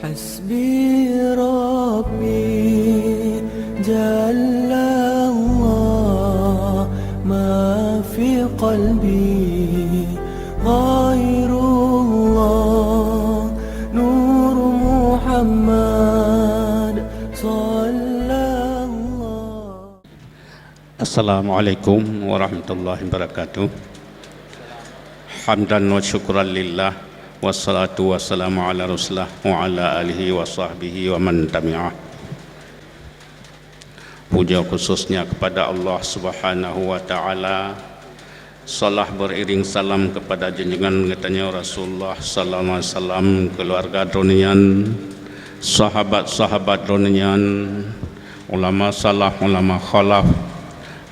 حسبي ربي جل الله ما في قلبي غير الله نور محمد صلى الله. Assalamualaikum warahmatullahi wabarakatuh. Hamdan wa syukran lillah, wassalatu wassalamu ala rasulillah wa ala alihi wa sahbihi wa man tabi'ah. Puja khususnya kepada Allah Subhanahu wa taala. Salah beriring salam kepada junjungan katanya Rasulullah sallallahu alaihi wasallam, keluarga dronian, sahabat-sahabat dronian, ulama salaf, ulama khalaf,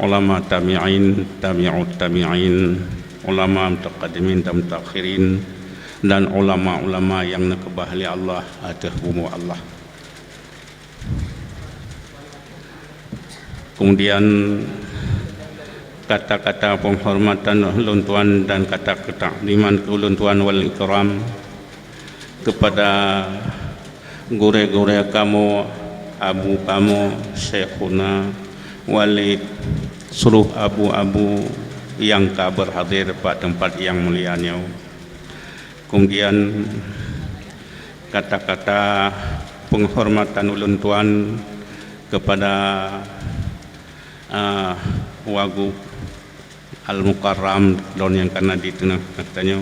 ulama tabi'in, tabi'ut tabi'in, ulama mutaqaddimin dan mutakhirin, dan ulama-ulama yang nakebahli Allah atas bumi Allah. Kemudian kata-kata penghormatan ulun tuan dan kata ketakliman ulun tuan wal ikram kepada guru-guru kamu, abu kamu, syekhuna, walid, seluruh abu-abu yang berhadir pada tempat yang mulianya. Kemudian kata-kata penghormatan ulun tuan kepada Wagub Al-Mukarram don yang karena di tengah katanya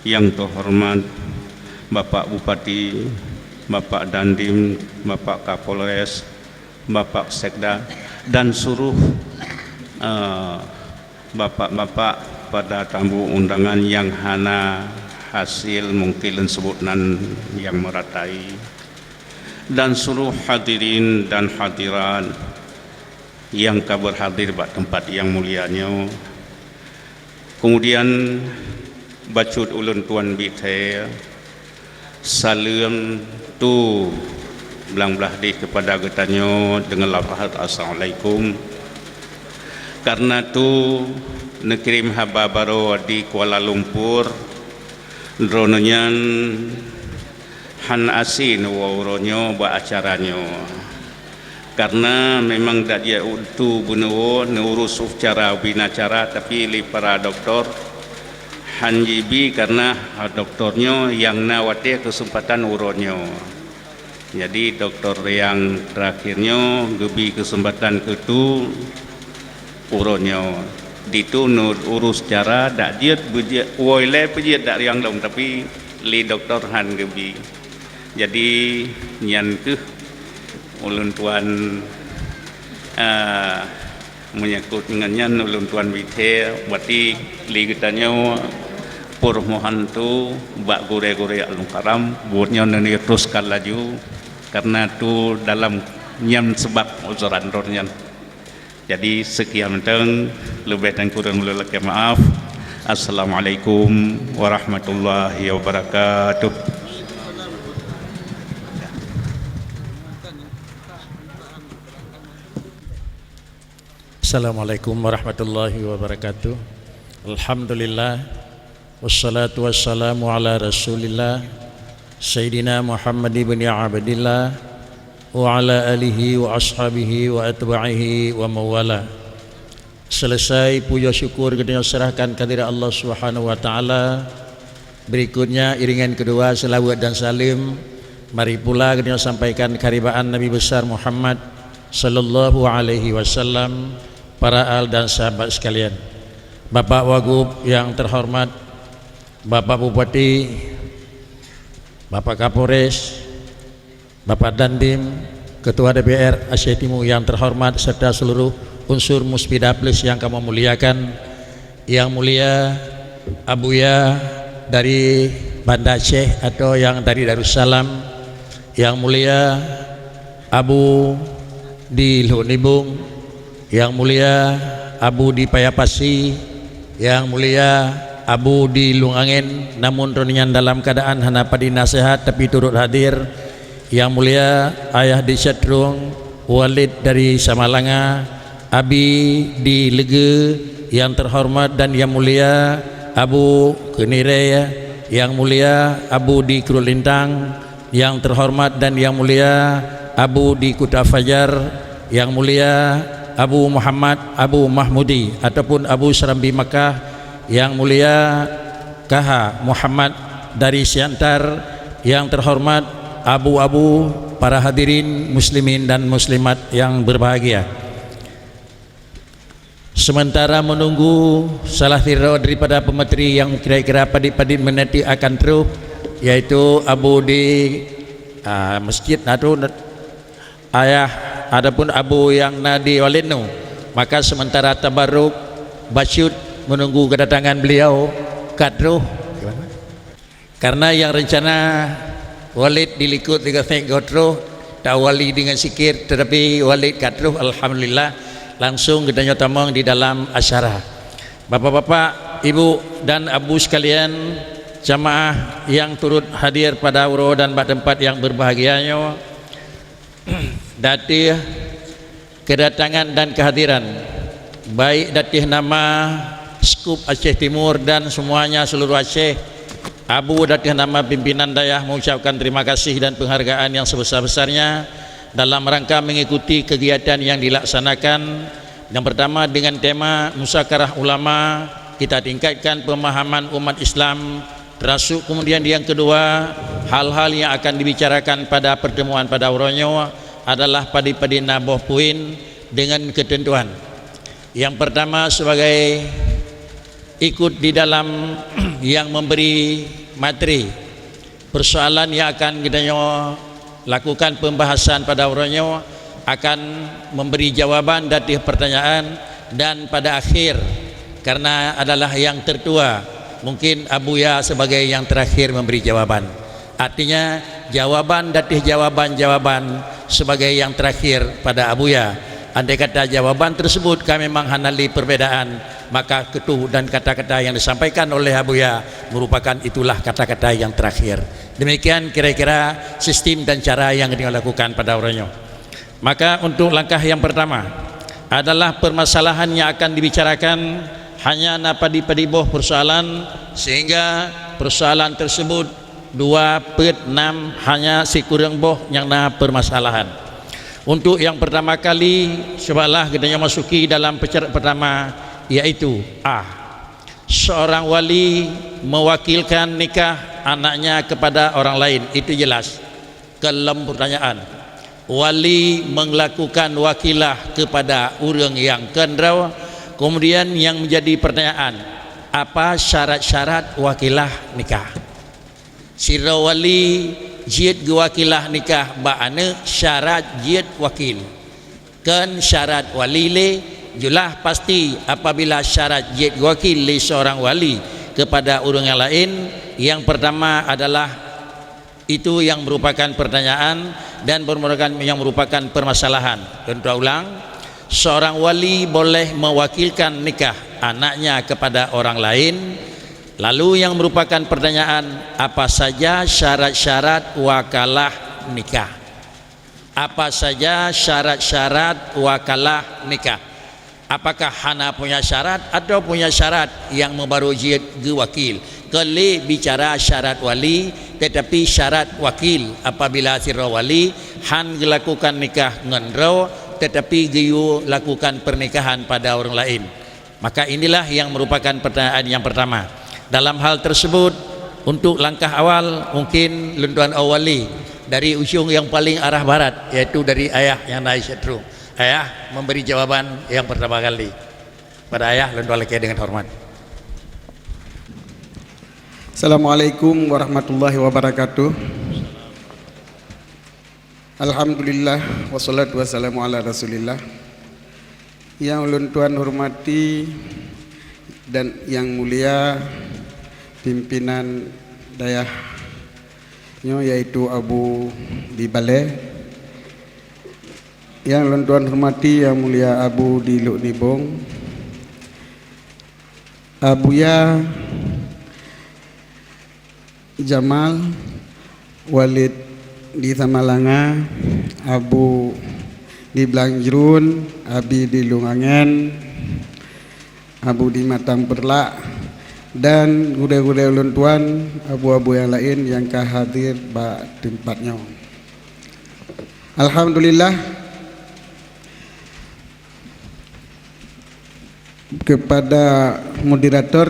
yang terhormat Bapak Bupati, Bapak Dandim, Bapak Kapolres, Bapak Sekda, dan seluruh bapak-bapak pada tamu undangan yang hana hasil mungkin sebutan yang meratai, dan seluruh hadirin dan hadirat yang berhadir pada tempat yang mulianya. Kemudian bacut ulun tuan bite salam tu belang-belah di kepada getanya dengan lafaz assalamualaikum. Karena tu nekirim haba baru di Kuala Lumpur drononyan han asin wawronyo ba acaranya, karena memang dia untuk benuwo neurus secara binacara, tapi li para doktor hanjibi karena doktornya yang nawati kesempatan uronyo. Jadi doktor yang terakhirnya gebi kesempatan itu uronyo ditu urus cara dak dia woile pejiat dak yang dong, tapi li doktor han gebi. Jadi nyan ke ulun tuan menyangkut dengannya ulun tuan bite berarti li getanya pur mohan tu bak gure-gure Al-Mukarram buatnya nani teruskan laju karena tu dalam nyam sebab uzuran dornya. Jadi sekian teng lebih dan kurang lelaki maaf. Assalamualaikum warahmatullahi wabarakatuh. Assalamualaikum warahmatullahi wabarakatuh. Alhamdulillah, wassalatu wassalamu ala rasulillah Sayyidina Muhammad ibn Abdillah wa ala alihi wa ashabihi wa atba'ihi wa mawala. Selesai puja syukur kita serahkan kehadirat Allah Subhanahu wa taala. Berikutnya iringan kedua selawat dan salim mari pula kita sampaikan keharibaan Nabi besar Muhammad sallallahu alaihi wasallam, para al dan sahabat sekalian. Bapak Wagub yang terhormat, Bapak Bupati, Bapak Kapolres, Bapak Dandim, Ketua DPR Aceh Timur yang terhormat, serta seluruh unsur Muspida Plus yang kamu muliakan. Yang mulia Abuya dari Banda Aceh atau yang dari Darussalam, yang mulia Abu di Lunibung, yang mulia Abu di Payapasi, yang mulia Abu di Lungangin namun ronian dalam keadaan hana padi nasihat tapi turut hadir, yang mulia Ayah di Setrung, Walid dari Samalanga, Abi di Lege yang terhormat, dan yang mulia Abu Kenire, yang mulia Abu di Kurulintang, yang terhormat dan yang mulia Abu di Kuta Fajar, yang mulia Abu Muhammad Abu Mahmudi ataupun Abu Serambi Makkah, yang mulia KH Muhammad dari Siantar, yang terhormat abu-abu, para hadirin muslimin dan muslimat yang berbahagia. Sementara menunggu salah satu daripada pemeteri yang kira-kira padik-padik menanti akan terus, yaitu Abu di masjid atau ayah adapun Abu yang nadi walinu, maka sementara tabarruk basyud menunggu kedatangan beliau kadruh, karena yang rencana Walid dilikut dengan Godro tak wali dengan sikir, tetapi Walid kadruh alhamdulillah langsung kita nyotamong di dalam asyara. Bapak-bapak, ibu dan abu sekalian, jamaah yang turut hadir pada uro dan tempat yang berbahagianya, datih kedatangan dan kehadiran baik datih nama skup Aceh Timur dan semuanya seluruh Aceh, Abu datih nama pimpinan dayah mengucapkan terima kasih dan penghargaan yang sebesar-besarnya dalam rangka mengikuti kegiatan yang dilaksanakan. Yang pertama dengan tema Musakarah Ulama, kita tingkatkan pemahaman umat Islam, termasuk kemudian yang kedua hal-hal yang akan dibicarakan pada pertemuan pada uronyo adalah padi-padi naboh poin dengan ketentuan. Yang pertama sebagai ikut di dalam yang memberi materi persoalan yang akan kita lakukan pembahasan pada uronyo, akan memberi jawaban dari pertanyaan, dan pada akhir karena adalah yang tertua mungkin Abuya sebagai yang terakhir memberi jawaban. Artinya jawaban dari jawaban-jawaban sebagai yang terakhir pada Abuya. Andai kata jawaban tersebut kami menghanali perbedaan, maka ketuh dan kata-kata yang disampaikan oleh Abuya merupakan itulah kata-kata yang terakhir. Demikian kira-kira sistem dan cara yang dilakukan pada orangnya. Maka untuk langkah yang pertama adalah permasalahan yang akan dibicarakan hanya napadi-padiboh persoalan, sehingga persoalan tersebut 2/6 hanya sikurang boh yang na permasalahan. Untuk yang pertama kali cobalah kita masuki dalam pecarat pertama, yaitu seorang wali mewakilkan nikah anaknya kepada orang lain. Itu jelas dalam pertanyaan. Wali melakukan wakilah kepada orang yang kendraw. Kemudian yang menjadi pertanyaan, apa syarat-syarat wakilah nikah? Sira wali jid wakilah nikah ba'ane syarat jid wakil kan syarat wali le jelas pasti apabila syarat jid wakil le seorang wali kepada orang yang lain. Yang pertama adalah itu yang merupakan pertanyaan dan yang merupakan permasalahan. Contoh ulang, seorang wali boleh mewakilkan nikah anaknya kepada orang lain. Lalu yang merupakan pertanyaan, apa saja syarat-syarat wakalah nikah? Apa saja syarat-syarat wakalah nikah? Apakah hana punya syarat atau punya syarat yang membaruji wakil? Kali bicara syarat wali, tetapi syarat wakil apabila sira wali han lakukan nikah ngendro, tetapi giyu lakukan pernikahan pada orang lain. Maka inilah yang merupakan pertanyaan yang pertama. Dalam hal tersebut, untuk langkah awal mungkin lentuan awali dari ujung yang paling arah barat, yaitu dari ayah yang naik setru. Ayah memberi jawaban yang pertama kali. Pada ayah lentuan laki dengan hormat. Assalamualaikum warahmatullahi wabarakatuh. Alhamdulillah wassalatu wassalamu ala rasulillah. Yang ulun tuan hormati dan yang mulia pimpinan dayahnya yaitu Abu di Balai, yang ulun tuan hormati yang mulia Abu di Luk Nibong, Abuya Jamal Walid di Tamalanga, Abu di Blangjrun, Abi di Lungangen, Abu di Matang Perlak, dan gudai-gudai ulun tuan, abu-abu yang lain yang hadir ba tempatnya. Alhamdulillah, kepada moderator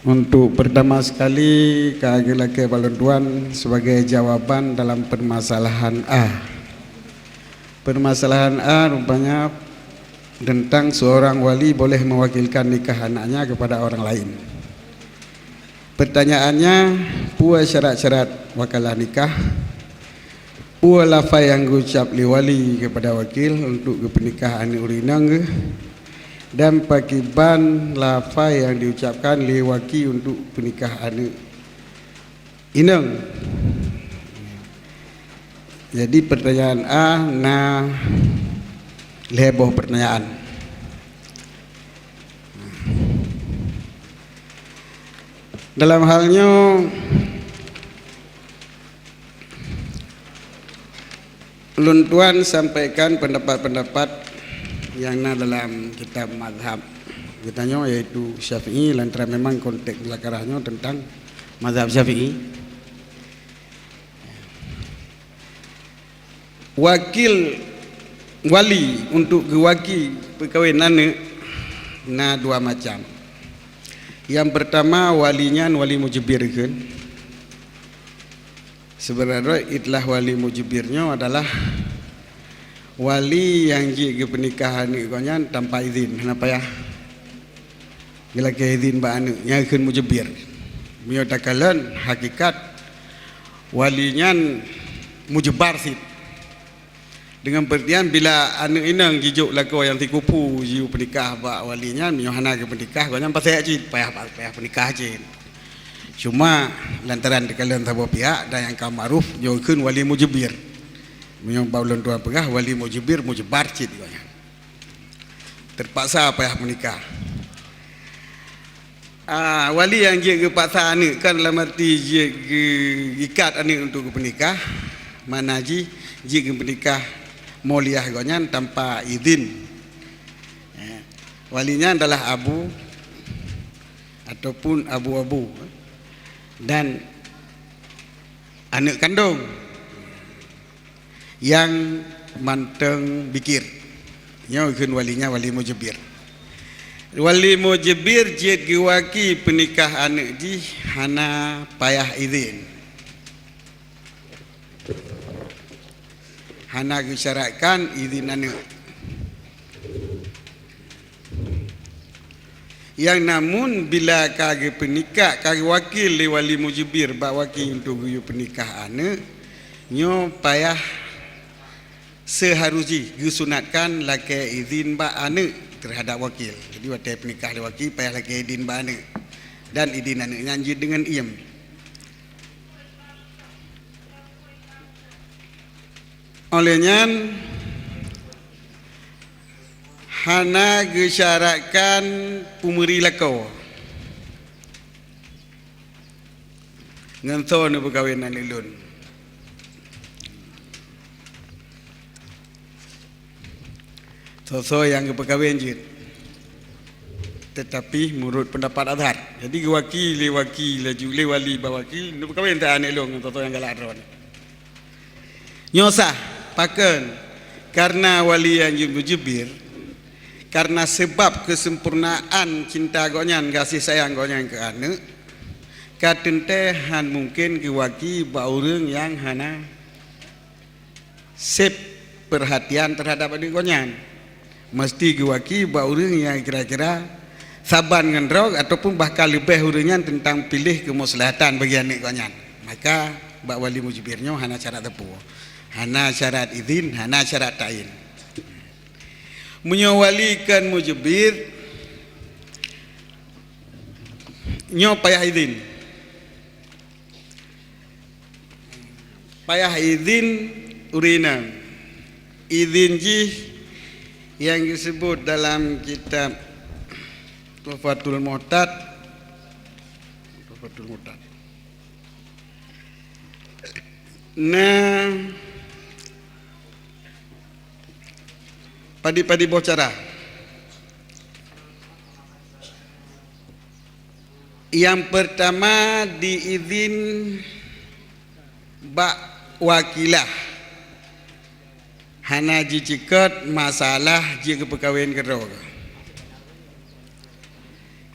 untuk pertama sekali laki balon tuan sebagai jawaban dalam permasalahan A. Permasalahan A rupanya tentang seorang wali boleh mewakilkan nikah anaknya kepada orang lain. Pertanyaannya, pua syarat-syarat wakalah nikah, pua lafaz yang diucap li wali kepada wakil untuk pernikahan urinang, dan pakiban lafaz yang diucapkan li waki untuk pernikahan inang. Jadi pertanyaan A leboh pertanyaan. Dalam halnya ulun tuan sampaikan pendapat-pendapat yang dalam kitab mazhab kitanya, yaitu Syafi'i, lantaran memang konteks belakarahnya tentang mazhab Syafi'i. Wakil wali untuk gewaki perkawinan dua macam. Yang pertama walinya wali mujibir kan. Sebenarnya itlah wali mujibirnya adalah wali yang ke pernikahan ikonnya tanpa izin. Kenapa ya? Bila ke izin ba anu yang kan mujibir. Menyatakan hakikat walinya mujibar sih. Dengan pertian bila anu inang gijuk lako yang tikupu jiu pernikah ba walinya nyohana ke pernikah gonya pasai aji payah pernikah aji. Cuma lantaran dikalian tabo pihak dan yang kamaruf jokeun wali mujibir. Menyong baulun tua pegah wali mujibir mujibar cid gonya. Terpaksa payah pernikah. Wali yang je paksa anu kan dalam arti je ikat anu untuk pernikah, mana je pernikah moliah gonyan tanpa izin. Walinya adalah abu ataupun abu-abu dan anak kandung yang manteng bikir. Nyokeun walinya wali mujibir. Wali mujibir jid giwaki pernikah anak di hana payah izin. Hana disyaratkan izin anak. Yang namun bila kage pernikah kage wakil li wali mujibir ba wakil untuk guyu pernikah anak nyo payah seharusnya disunatkan laki izin ba anak terhadap wakil. Jadi waktu pernikah li wakil payah laki izin ba anak dan izin anak nyanyi dengan iem. Olehnya hana gesyaratkan umuri lakau nganto nu perkawinan ilun. So yang perkawin jid. Tetapi menurut pendapat Azhar. Jadi wakil wali bawakil nu perkawin tak anak ilun nganto yang galak ron. Nyosah paken karena wali yang mujibir, karena sebab kesempurnaan cinta gonyan kasih sayang gonyan ke anak, katentehan mungkin kiwaki ba urang yang hana sep perhatian terhadap adik gonyan, mesti kiwaki ba urang yang kira-kira saban ngendrog ataupun bahkan lebih urangnya tentang pilih kemaslahatan bagi anak gonyan. Maka ba wali mujibirnya hana syarat tepu. Hana syarat izin, hana syarat ta'in. Menyawalikan mujibir nyo payah izin. Payah izin urina. Izin jih yang disebut dalam kitab Tuhfatul Mu'tad. Nah, padi-padi bocara Yang pertama diizin bak wakilah hana ji cikat masalah ji kepekawin kero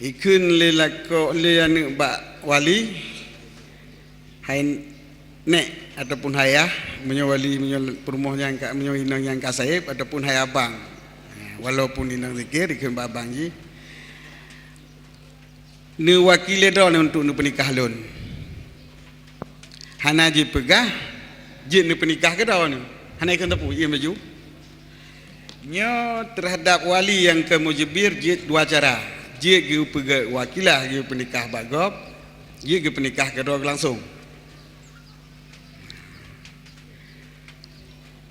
ikun lelako lian bak wali hai nek ataupun hayah menyawali menyo perumuh yang ka menyo inang yang kasaib ataupun hayah abang walaupun inang zikir ikun bak abang ji ni wakil dah untuk ni penikah lon hana ji pegah ji ni penikah ke dah ni hana ikut tapu ia maju nyo terhadap wali yang ke mujibir ji dua cara ji ge pegah wakilah ge penikah bagop ji ge penikah ke dah langsung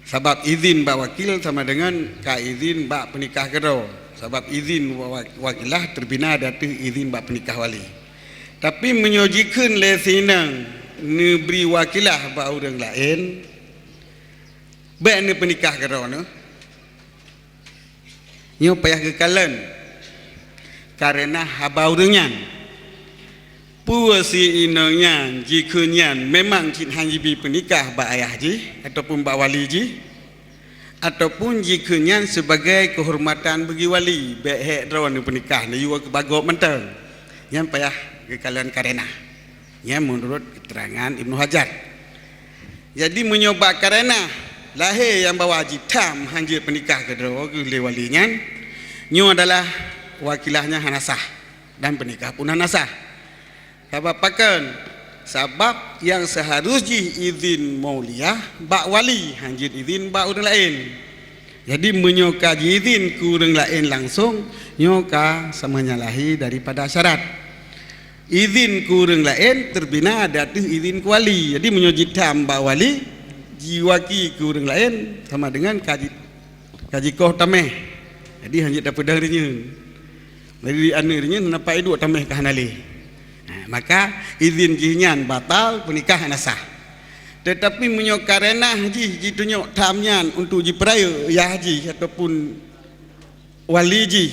sebab izin bak wakil sama dengan ka izin bak penikah ke dah. Sebab izin wakilah terbina datu izin bak penikah wali. Tapi menyojikan le sinang neberi wakilah bak orang lain baik ni penikah kerana nyo payah kekalan karena haba orangnya puasi inangnya jikunyan memang kin hanjibi penikah bak ayah ji ataupun bak wali ji ataupun jikanya sebagai kehormatan bagi wali baik hak rawan pernikah ni juga bagok mentang yang payah kekalian karena yang menurut keterangan Ibnu Hajar jadi menyoba karena lahir yang bawa haji tam hanjir pernikah ke oleh walinya nyo adalah wakilahnya hanasah dan pernikah pun hanasah sebab pakan sebab yang seharusnya izin mauliyah bak wali hanjit izin bak orang lain jadi menyoka izin ku orang lain langsung nyoka sama nyalahi daripada syarat izin ku orang lain terbina ada tu izin ku wali jadi menyojitam bak wali jiwaki ku orang lain sama dengan kaji koh tameh jadi hanjit dapat darinya dari anirnya nampak dua tameh kahanali maka izin jinyan batal pernikah nasah tetapi menyo karena haji ji tunjuk tamnyan untuk ji peraya ya haji ataupun wali ji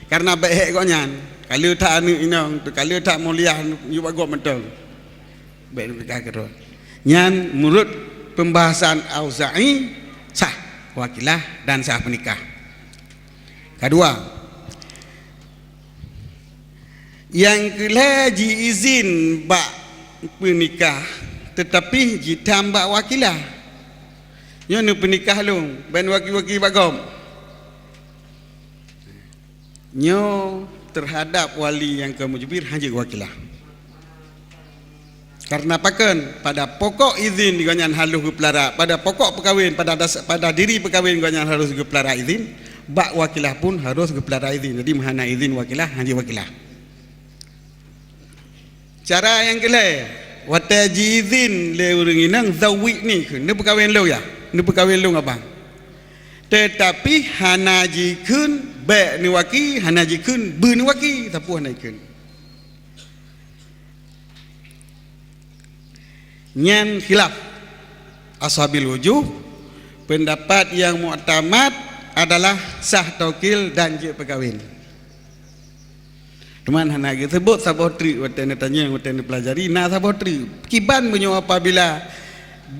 karena baik koknyan kalau tak anu inang kalau tak mulia you bagok mentong baik pernikah kero nyan menurut pembahasan Auza'i sah wakilah dan sah pernikah kedua yang kelaji izin bak pernikah tetapi ditambah wakilah yang ni pernikah long ban wakil-wakil bagom nyo terhadap wali yang ke mujibir hanya wakilah karena pakan pada pokok izin diganyan halus ke pelara pada pokok perkahwin pada diri perkahwin diganyan harus ke pelara izin bak wakilah pun harus ke pelara izin jadi mahana izin wakilah hanya wakilah cara yang kelai wataji izin le orang inang zawik ni ni perkahwin lo ya ni perkahwin lo abang tetapi hanaji kun baik ni waki hanaji kun bu ni waki tapu hanai kun nyan khilaf ashabil wujuh pendapat yang mu'tamad adalah sah taukil dan je perkahwin teman hana sebut sabah tri watan tanya watan pelajari na sabah tri kiban menyo apabila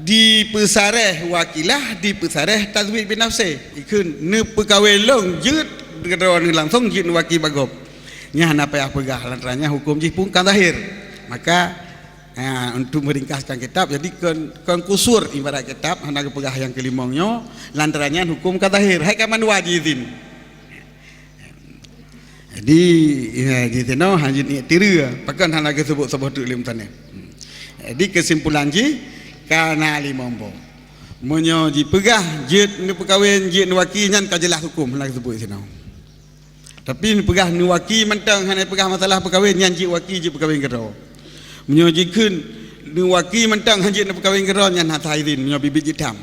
dipesareh wakilah dipesareh tazwij bin nafsi ikun ne perkahwin long jut kedawan langsung jin waki bagop nya hana payah pegah lantarannya hukum ji pun kan zahir maka untuk meringkaskan kitab jadi kon kusur ibarat kitab hana pegah yang kelimongnya lantarannya hukum kan zahir hai kaman wajibin jadi di sana hanya ni tiru pakan hana ke sebut sebut tu lim tane jadi kesimpulan ji kana limombo menyo ji pegah jit ni perkahwin jit ni waki nyan kajelah hukum hana sebut sino tapi ni pegah ni waki mentang hana pegah masalah perkahwin nyan ji waki ji perkahwin kero menyo ji kun ni waki mentang hanya ni perkahwin kero nyan hata izin menyo bibit jitam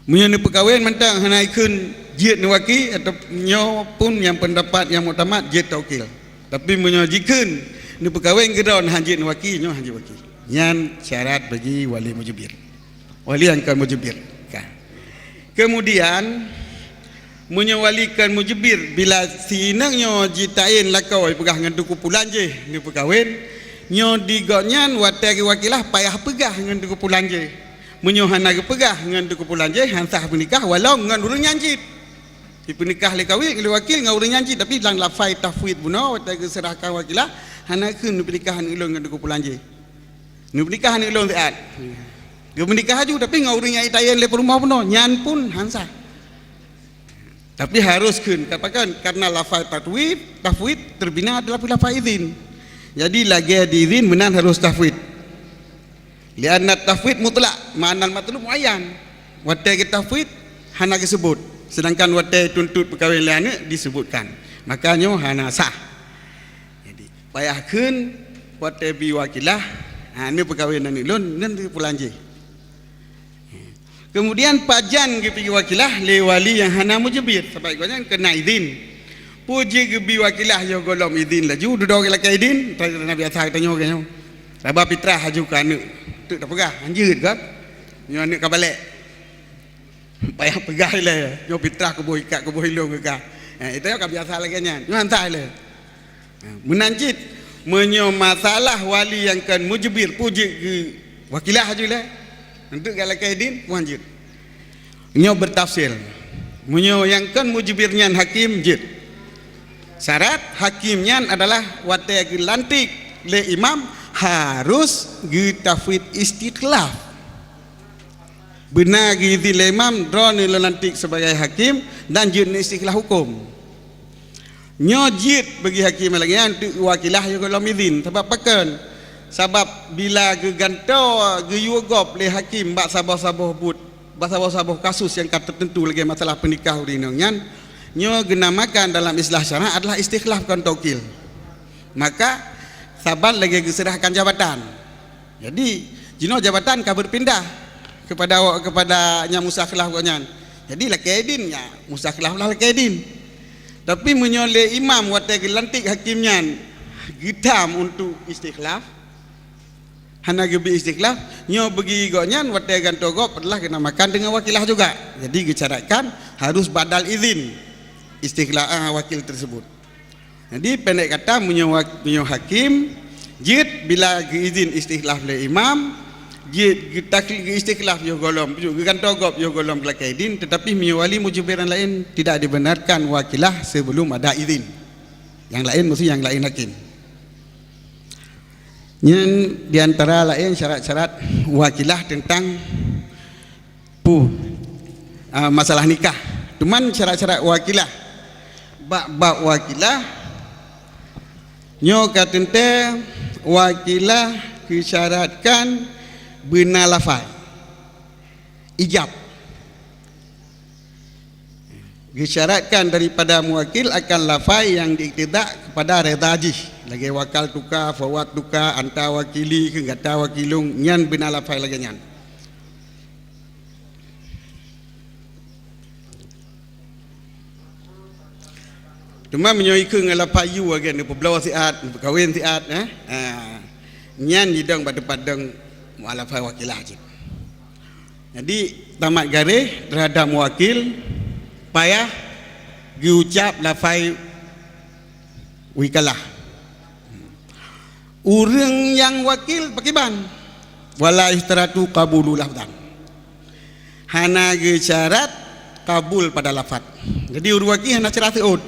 menyo ni perkahwin mentang hana ikun jid ni waki atau nyo pun yang pendapat yang muktamad jid taukil tapi menyojikan ni perkahwin geron hanjid ni waki nyo hanjid waki nyan syarat bagi wali mujibir wali yang kan mujibir kan kemudian menyawalikan mujibir bila sinangnya jitain lakau pegah dengan duku pulan je ni perkahwin nyo digoknyan watai wakilah payah pegah dengan duku pulan je menyohana pegah dengan duku pulan je hansah menikah walau dengan urang nyanjit di penikah le kahwin le wakil dengan urang nyanjit tapi lang lafai tafwid buno watai serahkan wakilah hana keun pernikahan ilong dengan duku pulan je ni pernikahan ilong taat dia menikah aju tapi dengan urang nyai tayen le rumah buno nyan pun hansah. Tapi harus katakan karena lafaz tafwid terbina adalah lafaz izin. Jadi lagi di izin benar harus tafwid. Lianna tafwid mutlak, ma'anal matlub muayyan. Watai tafwid hana disebut. Sedangkan watai tuntut perkahwin lain disebutkan. Makanya hana sah. Jadi payahkeun watai bi wakilah. Ini perkahwinan ilun nanti pulang je. Kemudian pajan ke pergi wakilah le wali yang hana mujibir sampai gonya kena izin. Puji ke bi wakilah yo golom izin laju duduk ke izin Nabi biasa tanya ke nyo. Sabab fitrah haju kan tu dak pegah anjeut kan. Nyo ni ka balik. Payah pegah le yo fitrah ke boy ikat ke boy long ke ka. Itu yo ka biasa lagi nya. Nyo hantar le. Menanjit menyo masalah wali yang kan mujibir puji ke wakilah haju le. Untuk galak kaidin wajib. Nyo bertafsir. Menyo yang kan mujibirnya hakim jid. Syarat hakimnya adalah watai lantik le imam harus tafwid istiqlaf. Benar gitu le imam drone le lantik sebagai hakim dan jid istiqlaf hukum. Nyo jid bagi hakim lagi untuk wakilah yo kalau izin sebab pakan. Sebab bila geganto geyugop le hakim bak sabah-sabah but bak sabah-sabah kasus yang tertentu lagi masalah penikah urinonyan nyo genamakan dalam istilah syara adalah istikhlaf kan taukil. Maka saban lagi diserahkan jabatan. Jadi jino jabatan ka berpindah kepada nya musakhlaf gonyan. Jadi la kaidin nya musakhlaf lah kaidin. Tapi menyole imam watai gelantik hakimnya gitam untuk istikhlaf hana gebi istiqlaf nyo bagi gonyan watai gantogop adalah kena makan dengan wakilah juga. Jadi dicarakan harus badal izin istiqlaf wakil tersebut. Jadi pendek kata menyo hakim jid bila izin istiqlaf le imam jid taklid istiqlaf yo golom gantogop yo golom kelakaidin tetapi menyo wali mujibiran lain tidak dibenarkan wakilah sebelum ada izin. Yang lain mesti yang lain hakim. Yang diantara lain syarat-syarat wakilah tentang masalah nikah. Cuman syarat-syarat wakilah bab wakilah nyo katente wakilah disyaratkan benar lafaz ijab. Disyaratkan daripada muwakil akan lafaz yang diiktidak kepada reda ajih. Lagi wakal tukar, fawat tukar, anta wakili ke gata wakilung nyan benar lafaz lagi nyan. Cuma menyoiku dengan lafaz yu lagi ni pebelawa siat, kahwin siat nyan hidang pada padang mualafaz wakilah je. Jadi tamat garis terhadap muwakil payah diucap lafaz wikalah. Orang yang wakil pakai ban wala istaratu qabulu lafdan. Hana ge syarat kabul pada lafaz. Jadi orang wakil hana syarat ud.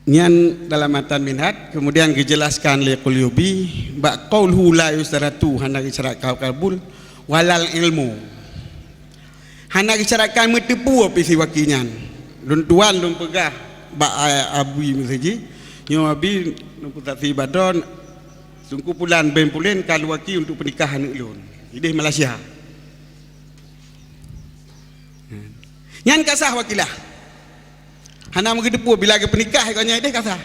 Nyan dalam matan minhaj kemudian dijelaskan liqul yubi ba qaulhu la yustaratu hana ge syarat kabul walal ilmu. Hana ge syarat kan metepu apa si wakilnya. Lun tuan lun pegah bak abui mesaji nyo abi numput tati badon sungku pulan ben pulen kalau waki untuk pernikahan ulun di Malaysia. Nyan kasah wakilah. Hana menggedepu bila ke pernikah kanya ide kasah.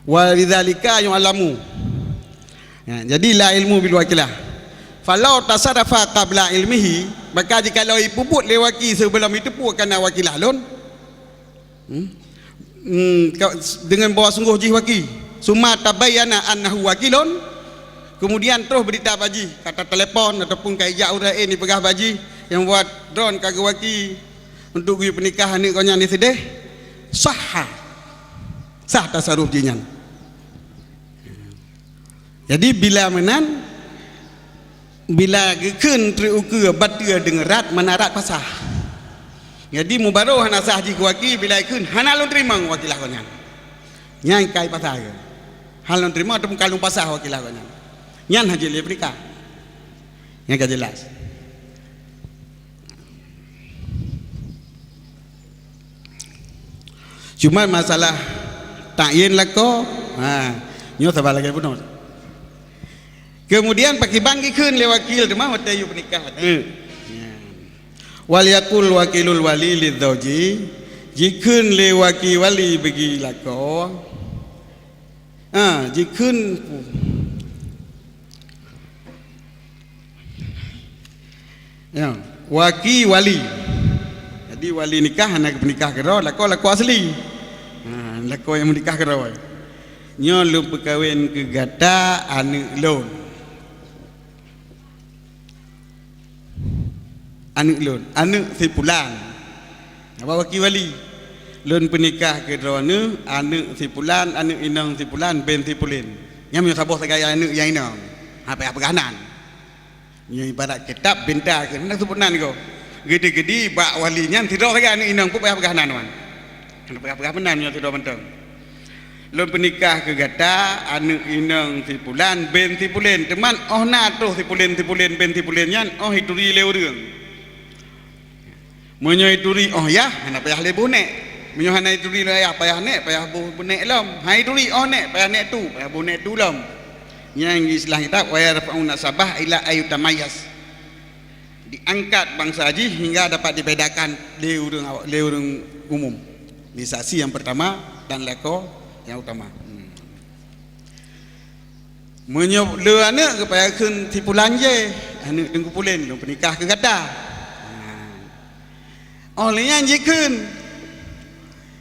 Wa lidzalika yu'lamu. Jadi la ilmu bil wakilah. Falau tasarrafa qabla ilmihi, maka jikalau ipuput lewaki sebelum itu pun akan wakilah lon. Dengan bawa sungguh jih waki. Summa tabayyana annahu wakilun. Kemudian terus berita baji, kata telefon ataupun kaijak urai ni pegah baji yang buat drone kagak waki untuk pergi pernikahan ni konyan ni sedih. Sah tasarruf jinyan. Jadi bila menan bila gekeun triukeun batia dengerat manarat pasah. Jadi mubaroh hana sah ji waki bila keun hana lon terima wakilah konyan. Nyai kai pasah ke. Hal lon terima ataupun kalung pasah wakilah konyan. Nyan haji le pernikah. Yang gak jelas. Cuma masalah ta'yin lako, nyo sabar lagi pun. Kemudian pakai bangki keun le wakil demah watayu pernikah. Wal yakul wakilul wali lidzauji, jikeun le waki wali bagi lako. Jikeun ya, waki wali. Jadi wali nikah anak menikah kero, lako asli. Lako yang menikah kero. Nyo lu perkahwin ke gata anak lon. Anak si pulan. Apa waki wali? Lon pernikah kero ne, anak si pulan, anak inang si pulan, ben si pulin. Nyam yo saboh segaya anak yang inang. Apa peganan? Yang ibarat kitab benda ke nak sebut nan ko gede-gede bak walinya tidak lagi anu inang pun payah peganan wan payah benan nya tidak mentang lon pernikah ke gata anu inang si pulan ben si pulen teman na tu si pulen ben si pulen nyan hituri leu reung menyo hituri ya hana payah le bonek menyo hana hituri ya payah nek payah bonek lom hituri nek payah nek tu payah bonek tu lom yang istilah kita wa yarfa'un nasabah ila ayutamayas diangkat bangsa haji hingga dapat dibedakan leurung umum di saksi yang pertama dan leko yang utama menyop le anak kepada keun tipulan je anak tengku pulen lu pernikah ke gata olehnya jikeun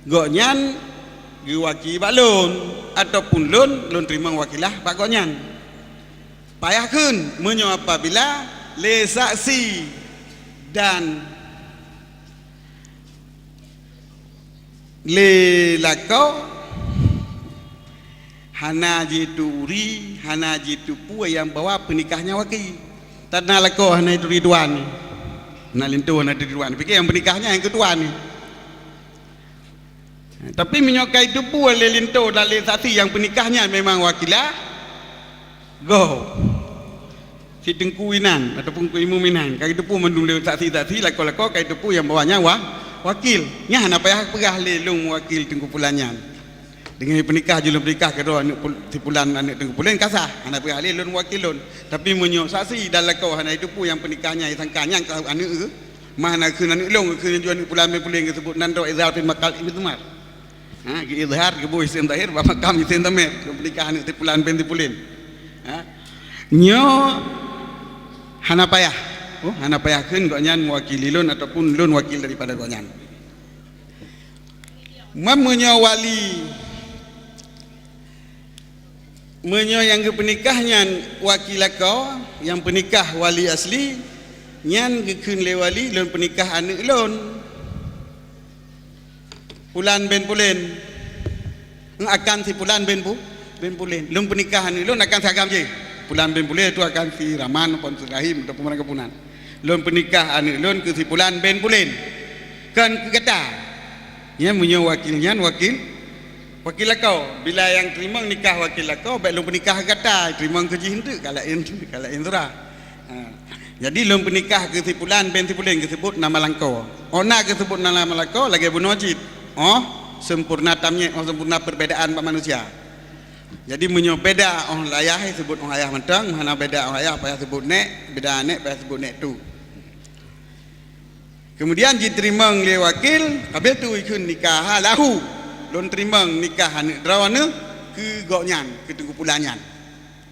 gonyan giwaki balon ataupun lon terima wakilah pak gonyan payah keun menyo apabila le saksi dan le lakau hana jituri hana jitupu yang bawa pernikahnya waki tanah lakau hana itu ridwan na lintu hana ridwan pikir yang pernikahnya yang kedua ni. Tapi menyokai itu pun le lintu dan le saksi yang pernikahnya memang wakilah go si tengkuinan ataupun kuimuminan kai itu pun mendung le saksi-saksi lako-lako kai itu pun yang bawanya wakil nya hana payah pegah le lung wakil tengku pulannya dengan pernikah julung pernikah kedua anak tipulan anak tengku pulan kasah hana pegah le lung wakil lun tapi menyok saksi dan lako hana itu pun yang pernikahnya sangkanya ke anak mana keun anak lung keun jual pulan pulen disebut nando izal bin makal ibnu umar izhar ke boy sen zahir bapak kami sen tamer pernikahan itu tipulan ben tipulin nyo hana payah hana payah keun gonyan mewakili lun ataupun lun wakil daripada gonyan menyo wali menyo yang ke pernikahnya wakil kau yang pernikah wali asli nyan ke keun le wali lun pernikah anak lun pulan ben pulen akan si pulan ben pulen lung pernikahan lun akan sagam je pulan ben pulen itu akan si Rahman pun si Rahim ataupun mana kepunan lun pernikahan lun ke si pulan ben pulen kan kata nya munyo wakilnya wakil kau bila yang terima nikah wakil kau baik lun pernikah kata terima keji hendak kalau indra jadi lun pernikah ke si pulan ben si pulen disebut nama langkau ona disebut nama langkau lagi bunojid sempurna tamnya sempurna perbedaan manusia jadi menyobeda ayah sebut ayah mentang mana beda ayah payah sebut nek beda nek payah sebut nek tu kemudian diterima oleh wakil habis tu ikut nikah lahu lon terima nikah anak drawana ke goknyan ke tengku pulanyan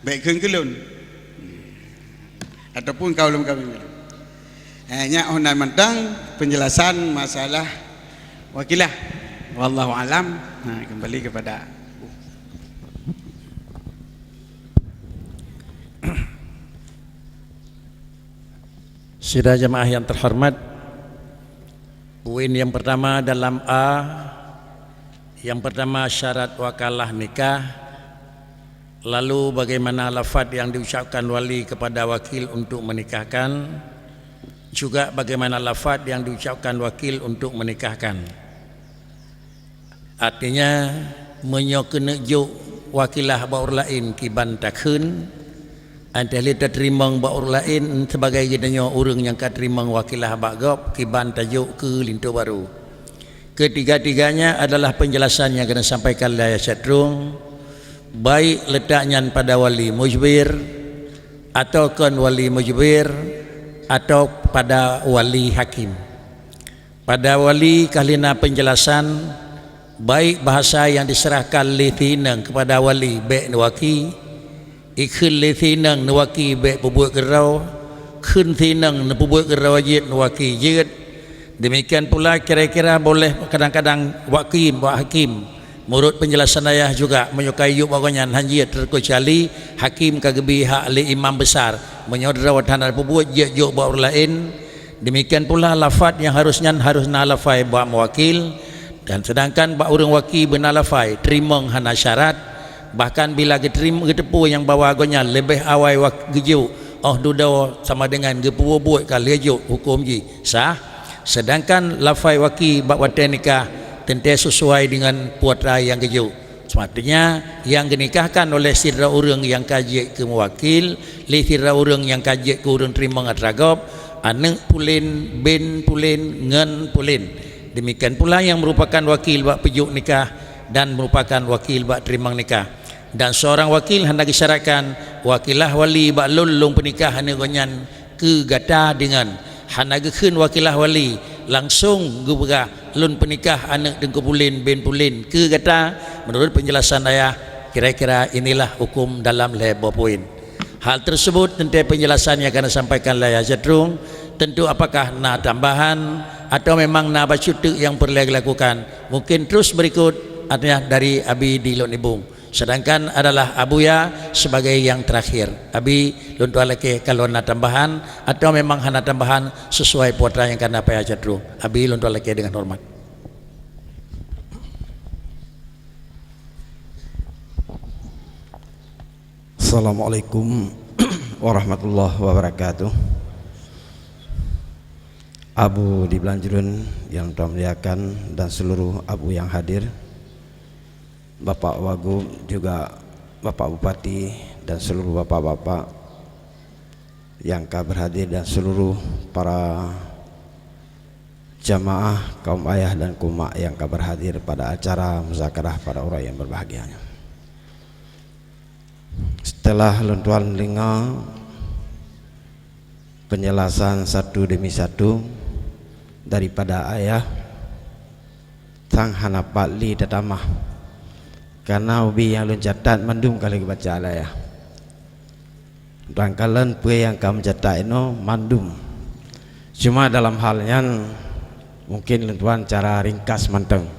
baik keun ke lon ataupun kau lom kami hanya onan mentang penjelasan masalah wakilah wallahu alam kembali kepada Sidang jemaah yang terhormat, poin yang pertama dalam A, yang pertama syarat wakalah nikah, lalu bagaimana lafaz yang diucapkan wali kepada wakil untuk menikahkan, juga bagaimana lafaz yang diucapkan wakil untuk menikahkan. Artinya menyokena juk wakilah baur lain kiban takun antara terima baur lain sebagai jedanya orang yang terima wakilah bagop kiban tajuk ke lintu baru. Ketiga-tiganya adalah penjelasan yang kena sampaikan oleh Syatrung, baik letaknya pada wali mujbir atau kon wali mujbir atau pada wali hakim. Pada wali kalina penjelasan baik bahasa yang diserahkan litinang kepada wali baik waki ikhil litinang waki baik perbuat gerau khun tinang perbuat gerau jid waki jid. Demikian pula kira-kira boleh kadang-kadang wakim hakim menurut penjelasan ayah juga menyukai yuk pokoknya hanjir terkecuali hakim kagebi hak li imam besar menyodra watan perbuat jid yuk baur lain. Demikian pula lafaz yang harus nalafai buat mewakil. Dan sedangkan bak orang waki benalafai terima hana syarat, bahkan bila diterima getepu yang bawa agonya lebih awai gejuk duda sama dengan gepu buat kali gejuk hukum ji sah. Sedangkan lafai waki bak watan nikah tentu sesuai dengan putra yang gejuk. Sematinya yang dinikahkan oleh sidra orang yang kaji ke mewakil, li sidra orang yang kaji ke orang terima atragop, anak pulin, bin pulin, ngen pulin. Demikian pula yang merupakan wakil bak pejuk nikah dan merupakan wakil bak terima nikah. Dan seorang wakil hendak disyaratkan wakilah wali bak lulung pernikahan dengan ke gata dengan hendak gekun wakilah wali langsung gubega lun pernikah anak dengan pulin bin pulin ke gata. Menurut penjelasan ayah, kira-kira inilah hukum dalam lebo poin. Hal tersebut tentu penjelasan yang akan disampaikan oleh Syatrung. Tentu apakah nak tambahan atau memang nak bacutuk yang perlu dilakukan. Mungkin terus berikut artinya dari Abi di Lon Ibung. Sedangkan adalah Abuya sebagai yang terakhir. Abi luntu alake kalau nak tambahan atau memang hana tambahan sesuai putra yang kena payah Syatrung. Abi luntu alake dengan hormat. Assalamualaikum warahmatullahi wabarakatuh. Abu di Belanjurun yang telah muliakan dan seluruh abu yang hadir, Bapak Wagub juga Bapak Bupati dan seluruh bapak-bapak yang berhadir dan seluruh para jamaah kaum ayah dan kumak yang berhadir pada acara muzakarah pada orang yang berbahagia. Setelah lentuan linga penjelasan satu demi satu daripada ayah sang hanapat li tatamah karena ubi yang luncatat mandum kali baca ayah dan kalian pue yang kamu catat itu mandum cuma dalam halnya mungkin lentuan cara ringkas manteng.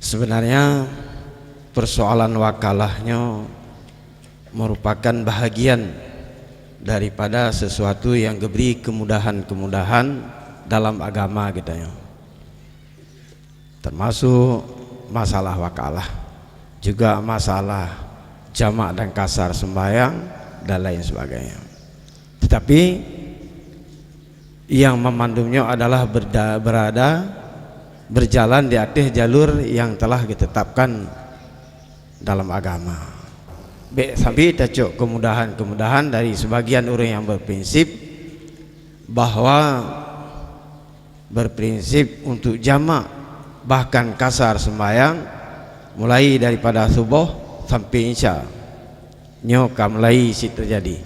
Sebenarnya persoalan wakalahnya merupakan bahagian daripada sesuatu yang diberi kemudahan-kemudahan dalam agama kita ya. Termasuk masalah wakalah, juga masalah jamak dan kasar sembahyang dan lain sebagainya. Tetapi yang memandumnya adalah berjalan di atas jalur yang telah ditetapkan dalam agama. Sampai tajuk kemudahan-kemudahan dari sebagian orang yang berprinsip bahwa berprinsip untuk jamak bahkan kasar sembahyang mulai daripada subuh sampai isya nyoka mulai situ terjadi.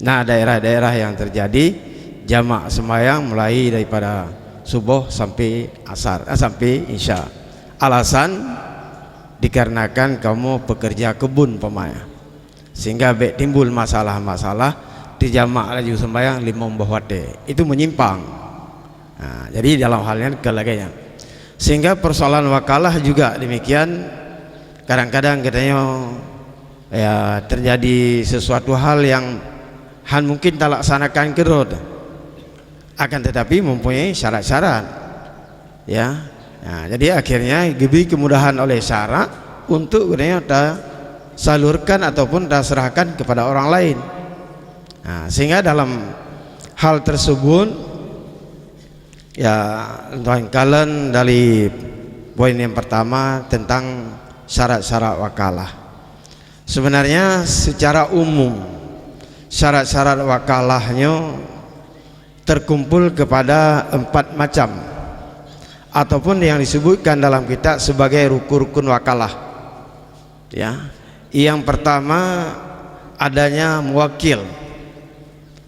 Nah, daerah-daerah yang terjadi jamak sembahyang mulai daripada subuh sampai asar sampai isya. Alasan dikarenakan kamu pekerja kebun pemaya, sehingga timbul masalah-masalah di jamak laju sembahyang lima mbahwate itu menyimpang. Nah, jadi dalam halnya kelaganya sehingga persoalan wakalah juga demikian. Kadang-kadang katanya ya terjadi sesuatu hal yang han mungkin tak laksanakan kerod, akan tetapi mempunyai syarat-syarat, ya. Nah, jadi akhirnya diberi kemudahan oleh syara untuk kita salurkan ataupun kita serahkan kepada orang lain. Nah, sehingga dalam hal tersebut, ya, kalian dari poin yang pertama tentang syarat-syarat wakalah. Sebenarnya secara umum syarat-syarat wakalahnya terkumpul kepada 4 macam, ataupun yang disebutkan dalam kitab sebagai rukun-rukun wakalah, ya. Yang pertama adanya muwakil,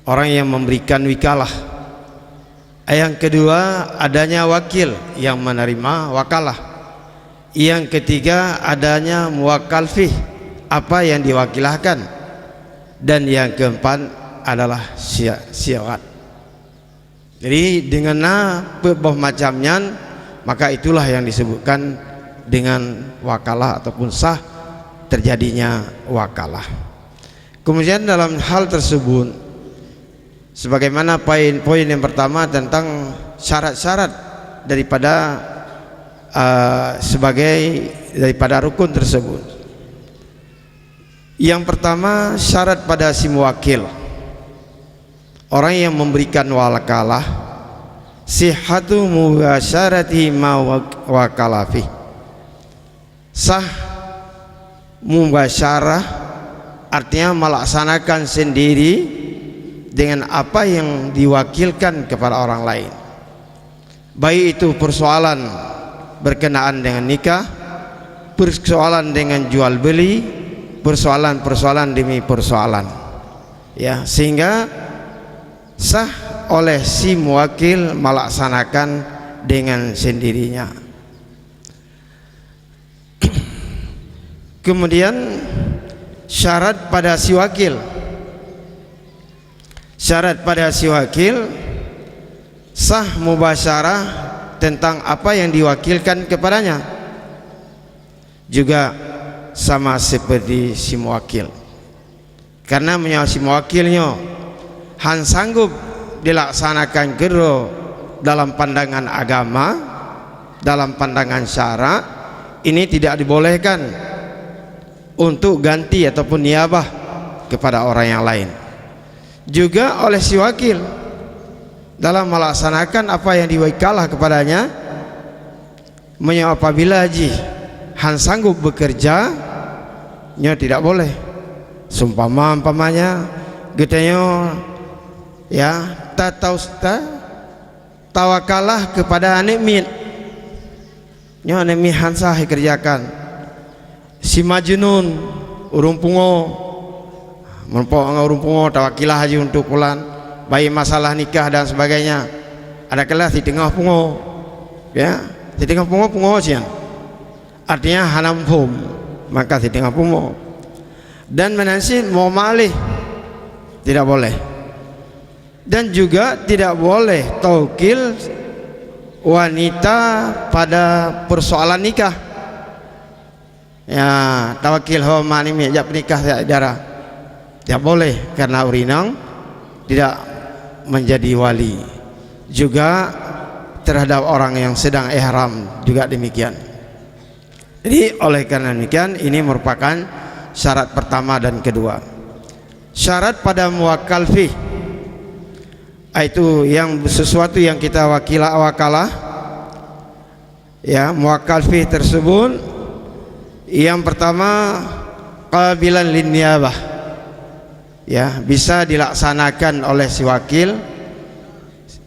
orang yang memberikan wikalah. Yang kedua adanya wakil yang menerima wakalah. Yang ketiga adanya muwakkal fih, apa yang diwakilahkan. Dan yang keempat adalah syirat. Jadi dengan beberapa macamnya, maka itulah yang disebutkan dengan wakalah ataupun sah terjadinya wakalah. Kemudian dalam hal tersebut, sebagaimana poin yang pertama tentang syarat-syarat daripada rukun tersebut. Yang pertama syarat pada si muwakil, orang yang memberikan wakalah, sihhatu mubasyarati ma wakala fi, sah mubasyarah, artinya melaksanakan sendiri dengan apa yang diwakilkan kepada orang lain, baik itu persoalan berkenaan dengan nikah, persoalan dengan jual beli, persoalan demi persoalan, ya, sehingga sah oleh si muwakil melaksanakan dengan sendirinya. Kemudian syarat pada si wakil, sah mubasyarah tentang apa yang diwakilkan kepadanya, juga sama seperti si muwakil, karena menyawa si muwakilnya han sanggup dilaksanakan kero dalam pandangan agama, dalam pandangan syara, ini tidak dibolehkan untuk ganti ataupun niabah kepada orang yang lain. Juga oleh si wakil dalam melaksanakan apa yang diwakalah kepadanya, apabila han sanggup bekerja, nya tidak boleh. Umpamanya getanya, ya, tawakalah kepada anek mit, nya anek mit han sah kerjakan. Si majnun urung pungo, urung pungo tawakilah haji untuk pulan, baik masalah nikah dan sebagainya. Ada kelas di tengah pungo, ya, di tengah pungo sian, artinya hanam hum, maka di tengah pungo. Dan menansi mau malih tidak boleh. Dan juga tidak boleh taukil wanita pada persoalan nikah, ya, tawakil homani mijak nikah darah, tidak boleh, karena urinang tidak menjadi wali. Juga terhadap orang yang sedang ihram juga demikian. Jadi oleh karena demikian, ini merupakan syarat pertama dan kedua. Syarat pada muwakkal fih, itu yang sesuatu yang kita wakalah, ya, muwakkal fih tersebut, yang pertama qabilan lin niyabah, ya, bisa dilaksanakan oleh si wakil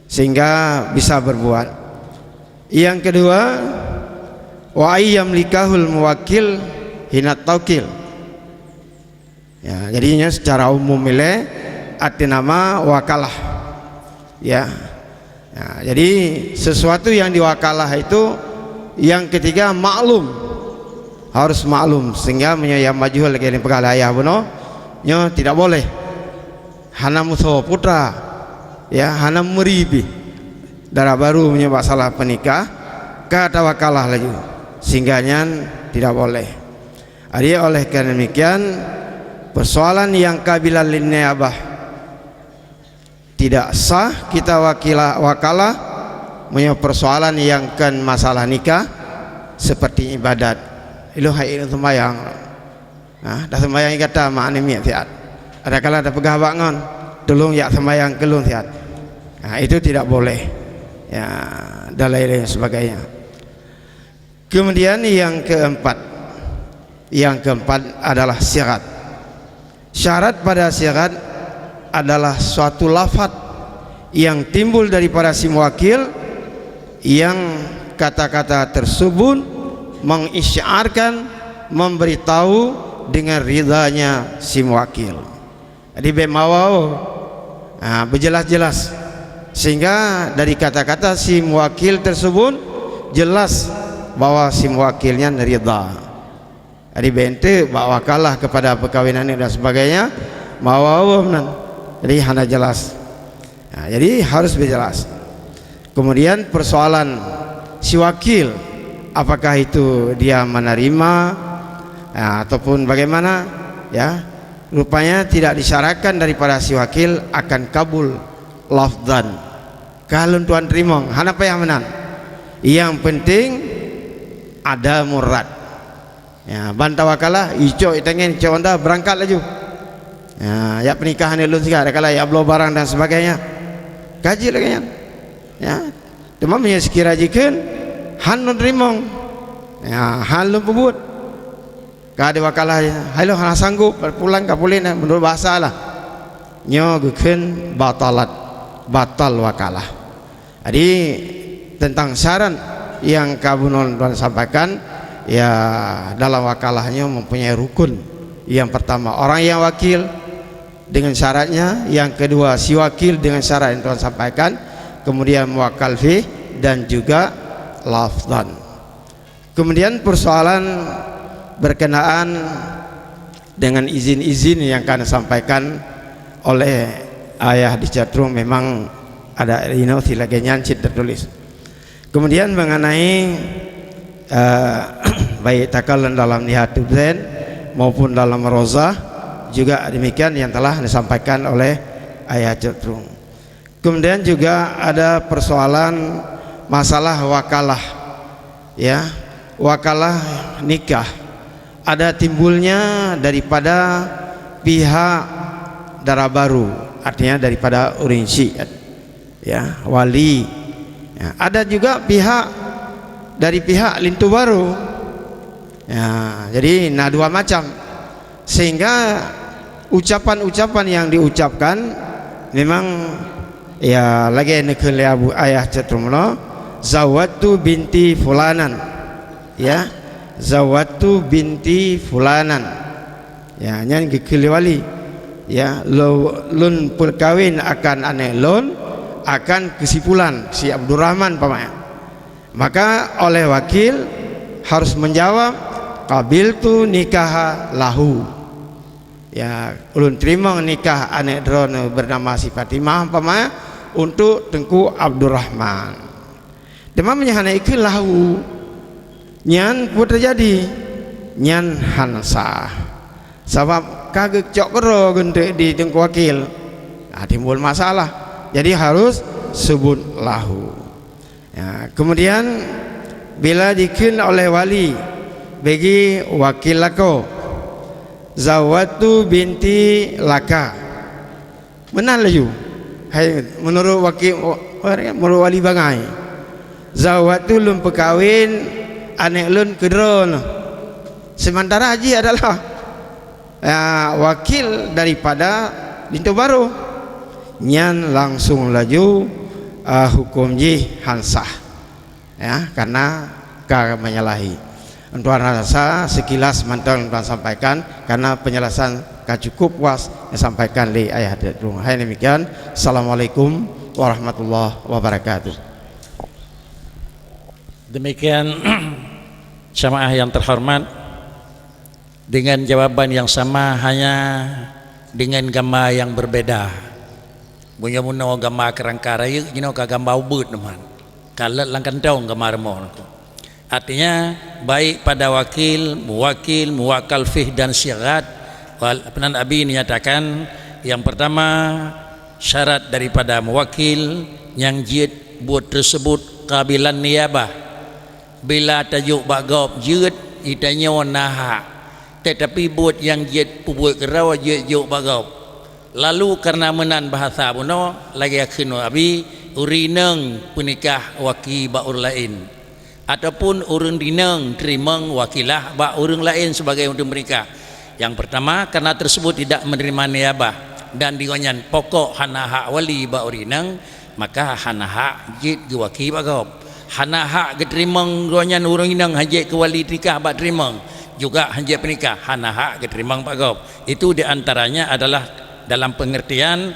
sehingga bisa berbuat. Yang kedua, wa ayyam likahul muwakil hinat taukil, ya, jadinya secara umum arti nama wakalah, ya. Nah, jadi sesuatu yang diwakalah itu yang ketiga maklum, harus maklum, sehingga menyayam majhul lagi ini pegala ayah buno nyo tidak boleh hana musuh putra, ya, hana meribi darah baru menyebab salah penikah kata wakalah lagi, sehingganya tidak boleh. Jadi oleh karena demikian, persoalan yang kabilan lin niyabah tidak sah kita wakalah punya persoalan yang kan masalah nikah seperti ibadat. Ilu hai sembayang. Dah sembayang kata makna miat tiat. Ada kala ada pegah bangun, tolong ya sembayang kelung tiat. Itu tidak boleh. Ya, dan lain-lain sebagainya. Kemudian yang keempat adalah syarat. Syarat pada syarat adalah suatu lafaz yang timbul daripada si muwakil yang kata-kata tersebut mengisyarkan, memberitahu dengan ridhanya si muwakil. Jadi bemawau berjelas-jelas, sehingga dari kata-kata si muwakil tersebut jelas bahwa si muwakilnya ridha. Jadi bente bawa kalah kepada perkawinan dan sebagainya mawau nan. Jadi hanya jelas. Jadi harus berjelas. Kemudian persoalan si wakil, apakah itu dia menerima ataupun bagaimana, ya, rupanya tidak disyaratkan daripada si wakil akan kabul lafzan. Kalau tuan terima, hana apa yang menang. Yang penting ada murad. Ya, bantah wakalah, ijo itengen cewanda berangkat laju. Ya pernikahan itu sekarang kalau ya belum barang dan sebagainya kaji lagi ya cuma punya sekira jikan han rimong ya han lu pebut kada wakalah halo han sanggup pulang ka boleh menurut bahasa lah nyo geken batal wakalah. Jadi tentang syarat yang kabunon tuan sampaikan, ya dalam wakalahnya mempunyai rukun. Yang pertama orang yang wakil dengan syaratnya, yang kedua si wakil dengan syarat yang Tuhan sampaikan, kemudian muwakkal fi dan juga lafzan. Kemudian persoalan berkenaan dengan izin-izin yang akan disampaikan oleh ayah di chatroom, memang ada silagenyan tertulis. Kemudian mengenai baik takalan dalam nihatul zain maupun dalam rozah juga demikian yang telah disampaikan oleh ayah chatroom. Kemudian juga ada persoalan masalah wakalah, ya, wakalah nikah ada timbulnya daripada pihak darah baru, artinya daripada urinsi, ya, wali, ya. Ada juga pihak dari pihak lintu baru, ya, jadi dua macam, sehingga ucapan-ucapan yang diucapkan memang ya lagi nekele abu ayah cetrumno zawatu binti fulanan, ya, zawatu binti fulanan, ya, nyan gekele wali, ya, lun perkawin akan anek lun akan kesimpulan si Abdurrahman pamanya, maka oleh wakil harus menjawab qabiltu nikaha lahu, ya, ulun terima nikah anek drone bernama si Fatimah pamanya untuk Tengku Abdurrahman. Demamnya hana ikil lahu nyan pun terjadi nyan hansa sebab kagek cok kero gente di Tengku wakil, timbul masalah. Jadi harus sebut lahu, ya. Kemudian bila dikin oleh wali bagi wakil lako zawatu binti laka benar laju, hai menurut wakil menurut wali bangai zawatu lun perkawin anek lun kedron, sementara haji adalah wakil daripada lintu baru, nyan langsung laju hukum ji hansah, ya, karena menyalahi. Tuan rasa sekilas mantan tuan sampaikan karena penjelasan cukup puas disampaikan oleh ayah Datuk. Hai demikian. Assalamualaikum warahmatullahi wabarakatuh. Demikian jamaah yang terhormat, dengan jawaban yang sama hanya dengan gambar yang berbeda. Punya muno gambar kerangkara yuk, you know, gambar ubud teman. Kalau langkan tahu gambar mon. Artinya baik pada wakil, muwakil, muwakkal fih dan syarat. Penan Abi menyatakan yang pertama syarat daripada mewakil yang jid buat tersebut kabilan niyabah. Bila tajuk bagop jid itanya naha, tetapi buat yang jid buat kerau jid juk bagop. Lalu karena menan bahasa buno lagi akhir abi urineng punikah waki ba urang lain ataupun urang dineng terimang wakilah ba urang lain sebagai untuk mereka. Yang pertama karena tersebut tidak menerima niyabah dan digonyan pokok hana hak wali ba urineng, maka hana hak jid ge waki bagop. Hana hak ge terimang gonyan urang ineng hajik ke wali nikah ba terimang juga hajik penikah hana hak ge terimang bagop. Itu diantaranya adalah dalam pengertian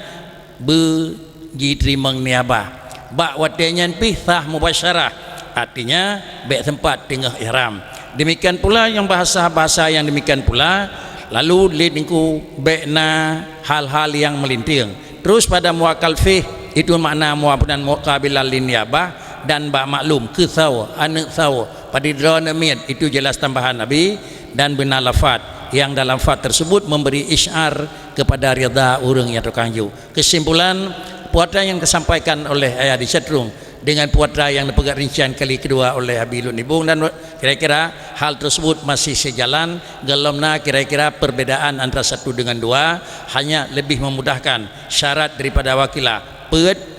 diterimang niyabah. Ba watenya pih sah mubasyarah, artinya baik tempat tengah ihram. Demikian pula yang bahasa-bahasa yang demikian pula. Lalu lidingku baikna hal-hal yang melinting. Terus pada muwakal fih itu makna muwabudan muqabilal liniyabah dan ba maklum kesau anak sau pada dronamid itu jelas tambahan Nabi dan benar lafaz yang dalam lafaz tersebut memberi isyar kepada rida orang yang tukang ju. Kesimpulan puatra yang disampaikan oleh ayah dicetrung dengan puatra yang dipegang rincian kali kedua oleh Habib Nibung, dan kira-kira hal tersebut masih sejalan. Gelamna kira-kira perbedaan antara satu dengan dua hanya lebih memudahkan syarat daripada wakilah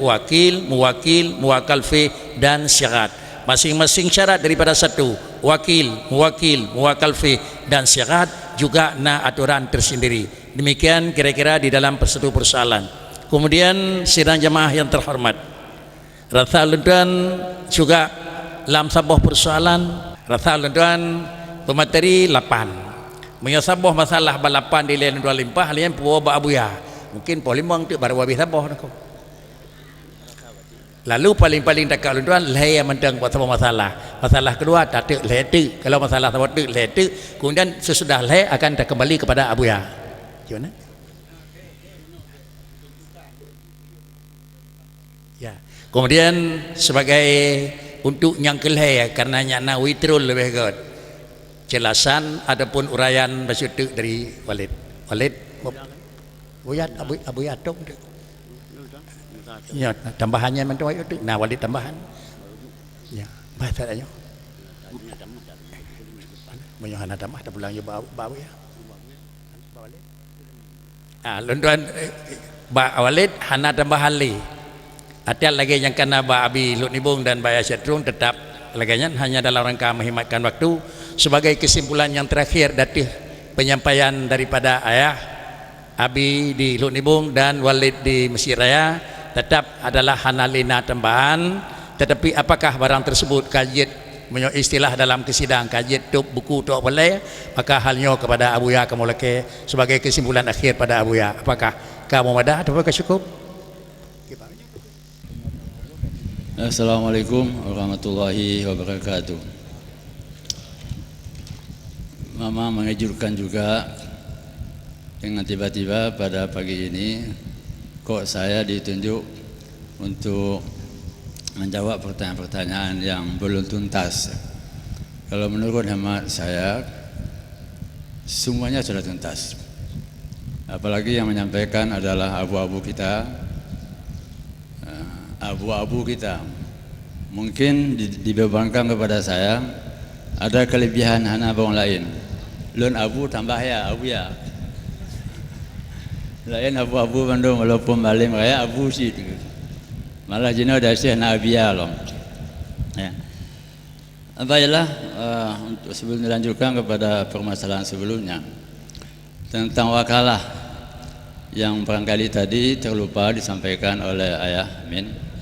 wakil, muwakil, muwakal fi dan syarat. Masing-masing syarat daripada satu wakil, muwakil, muwakal fi dan syarat juga na aturan tersendiri. Demikian kira-kira di dalam satu persoalan. Kemudian sidang jamaah yang terhormat, rasa lunduan juga dalam sebuah persoalan, rasa lunduan pemateri 8 menyasabah masalah balapan di lain 25 halian puwa ba abuya mungkin polimang tu baru habis sabah nak. Lalu paling-paling dekat lunduan leh mentang buat sebuah masalah kedua tak leh tu, kalau masalah sabah tu leh tu, kemudian sesudah leh akan kembali kepada abuya. Gimana? Ya. Kemudian sebagai untuk yang kelih karena nyana witrul lebih good. Jelasan ataupun uraian bersyukur dari Walid. Buyat Abu Yatok. Ya, tambahannya mentu itu. Nah, Walid tambahan. Ya, bahasa aja. Menyohana tambah ada pulang ya bau ya. Ah, lunduan Ba Walid hana tambahan li. Ada lagi yang kena Ba Abi Nibung dan Ba Yasyadrung tetap laganya hanya dalam rangka menghematkan waktu. Sebagai kesimpulan yang terakhir dari penyampaian daripada ayah Abi di Nibung dan Walid di Mesir Raya tetap adalah hanalina tambahan. Tetapi apakah barang tersebut kajit menyo istilah dalam kesidang kajit tu buku tu boleh, maka halnya kepada abuya kamu leke sebagai kesimpulan akhir pada abuya. Apakah kamu ada atau cukup? Assalamualaikum warahmatullahi wabarakatuh. Mama mengejutkan juga dengan tiba-tiba pada pagi ini kok saya ditunjuk untuk menjawab pertanyaan-pertanyaan yang belum tuntas. Kalau menurut hemat saya semuanya sudah tuntas. Apalagi yang menyampaikan adalah abu-abu kita. Abu-abu kita mungkin dibebankan kepada saya ada kelebihan hana orang lain. Lun abu tambah ya abu ya. Lain abu-abu bandung walaupun balik raya abu sih. Malah jenuh dah sih nabiya loh. Ya. Baiklah, untuk sebelum dilanjutkan kepada permasalahan sebelumnya tentang wakalah yang barangkali tadi terlupa disampaikan oleh Ayah Min.